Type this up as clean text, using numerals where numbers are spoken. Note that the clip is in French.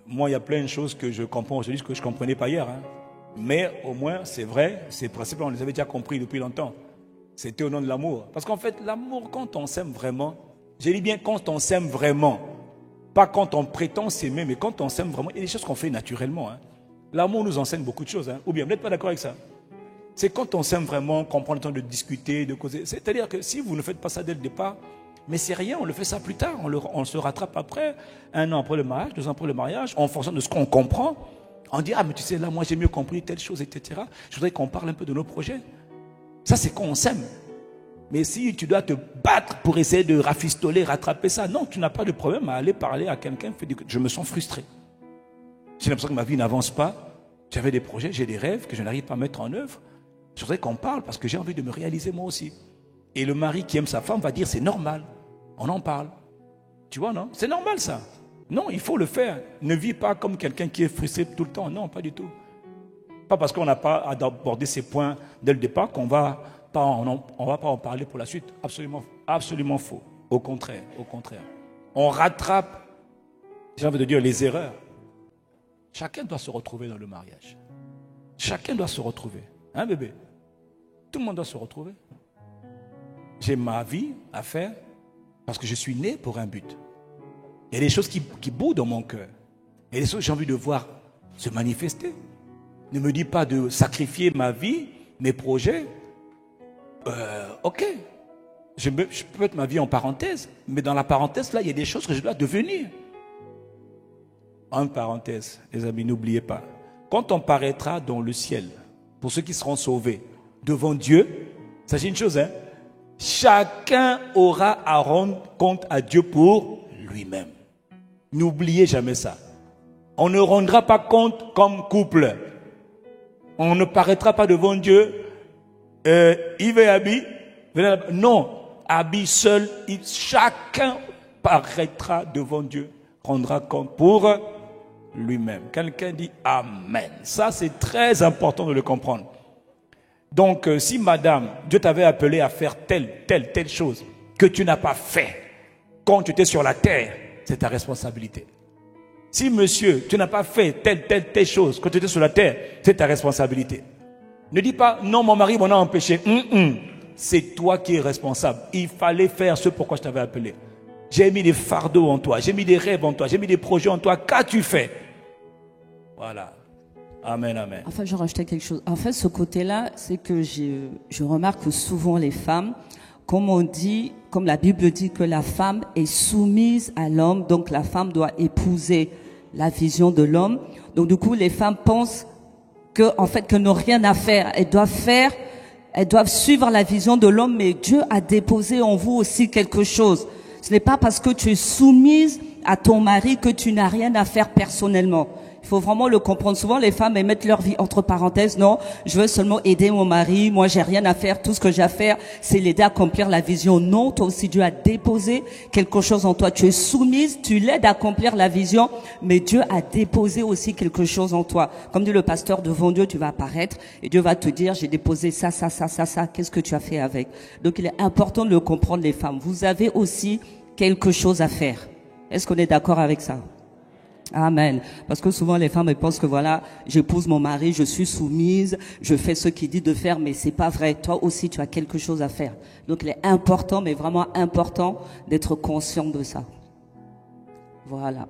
Moi, il y a plein de choses que je comprends aujourd'hui que je ne comprenais pas hier. Hein. Mais au moins, c'est vrai, ces principes, on les avait déjà compris depuis longtemps. C'était au nom de l'amour. Parce qu'en fait, l'amour, quand on s'aime vraiment, je dis bien quand on s'aime vraiment, pas quand on prétend s'aimer, mais quand on s'aime vraiment, il y a des choses qu'on fait naturellement. Hein. L'amour nous enseigne beaucoup de choses. Hein. Ou bien, vous n'êtes pas d'accord avec ça? C'est quand on s'aime vraiment, qu'on prend le temps de discuter, de causer. C'est-à-dire que si vous ne faites pas ça dès le départ, mais c'est rien, on le fait ça plus tard. On se rattrape après, 1 an après le mariage, 2 ans après le mariage, en fonction de ce qu'on comprend. On dit, ah mais tu sais, là, moi j'ai mieux compris telle chose, etc. Je voudrais qu'on parle un peu de nos projets. Ça, c'est quand on s'aime. Mais si tu dois te battre pour essayer de rafistoler, rattraper ça, non, tu n'as pas de problème à aller parler à quelqu'un. Je me sens frustré. J'ai l'impression que ma vie n'avance pas. J'avais des projets, j'ai des rêves que je n'arrive pas à mettre en œuvre. Je voudrais qu'on parle parce que j'ai envie de me réaliser moi aussi. Et le mari qui aime sa femme va dire, c'est normal. On en parle. Tu vois, non? C'est normal ça. Non, il faut le faire. Ne vis pas comme quelqu'un qui est frustré tout le temps. Non, pas du tout. Pas parce qu'on n'a pas abordé ces points dès le départ qu'on va pas en parler pour la suite. Absolument, absolument faux. Au contraire, au contraire. On rattrape, j'ai envie de dire, les erreurs. Chacun doit se retrouver dans le mariage. Chacun doit se retrouver. Hein, bébé? Tout le monde doit se retrouver. J'ai ma vie à faire parce que je suis né pour un but. Il y a des choses qui bougent dans mon cœur. Il y a des choses que j'ai envie de voir se manifester. Ne me dis pas de sacrifier ma vie, mes projets. Ok, je peux mettre ma vie en parenthèse, mais dans la parenthèse, là, il y a des choses que je dois devenir. En parenthèse, les amis, n'oubliez pas, quand on paraîtra dans le ciel, pour ceux qui seront sauvés, devant Dieu, sachez une chose, hein, chacun aura à rendre compte à Dieu pour lui-même. N'oubliez jamais ça. On ne rendra pas compte comme couple. On ne paraîtra pas devant Dieu. Yves et Abby. Non, Abby seul. Chacun paraîtra devant Dieu. Rendra compte pour lui-même. Quelqu'un dit Amen. Ça, c'est très important de le comprendre. Donc, si madame, Dieu t'avait appelé à faire telle chose que tu n'as pas fait quand tu étais sur la terre, c'est ta responsabilité. Si monsieur, tu n'as pas fait telle chose quand tu étais sur la terre, c'est ta responsabilité. Ne dis pas, non, mon mari m'en a empêché. C'est toi qui es responsable. Il fallait faire ce pourquoi je t'avais appelé. J'ai mis des fardeaux en toi, j'ai mis des rêves en toi, j'ai mis des projets en toi. Qu'as-tu fait? Voilà. Amen, amen. Enfin, je rajoutais quelque chose. En fait, ce côté-là, c'est que je remarque que souvent les femmes, comme on dit, comme la Bible dit que la femme est soumise à l'homme, donc la femme doit épouser la vision de l'homme. Donc du coup, les femmes pensent qu'elles n'ont rien à faire. Elles doivent suivre la vision de l'homme, mais Dieu a déposé en vous aussi quelque chose. Ce n'est pas parce que tu es soumise à ton mari que tu n'as rien à faire personnellement. Il faut vraiment le comprendre. Souvent, les femmes, elles mettent leur vie entre parenthèses. Non, je veux seulement aider mon mari. Moi, j'ai rien à faire. Tout ce que j'ai à faire, c'est l'aider à accomplir la vision. Non, toi aussi, Dieu a déposé quelque chose en toi. Tu es soumise, tu l'aides à accomplir la vision, mais Dieu a déposé aussi quelque chose en toi. Comme dit le pasteur, devant Dieu, tu vas apparaître et Dieu va te dire, j'ai déposé ça. Qu'est-ce que tu as fait avec? Donc, il est important de le comprendre, les femmes. Vous avez aussi quelque chose à faire. Est-ce qu'on est d'accord avec ça? Amen. Parce que souvent les femmes elles pensent que voilà, j'épouse mon mari, je suis soumise, je fais ce qu'il dit de faire, mais c'est pas vrai. Toi aussi tu as quelque chose à faire. Donc il est important, mais vraiment important d'être conscient de ça. Voilà.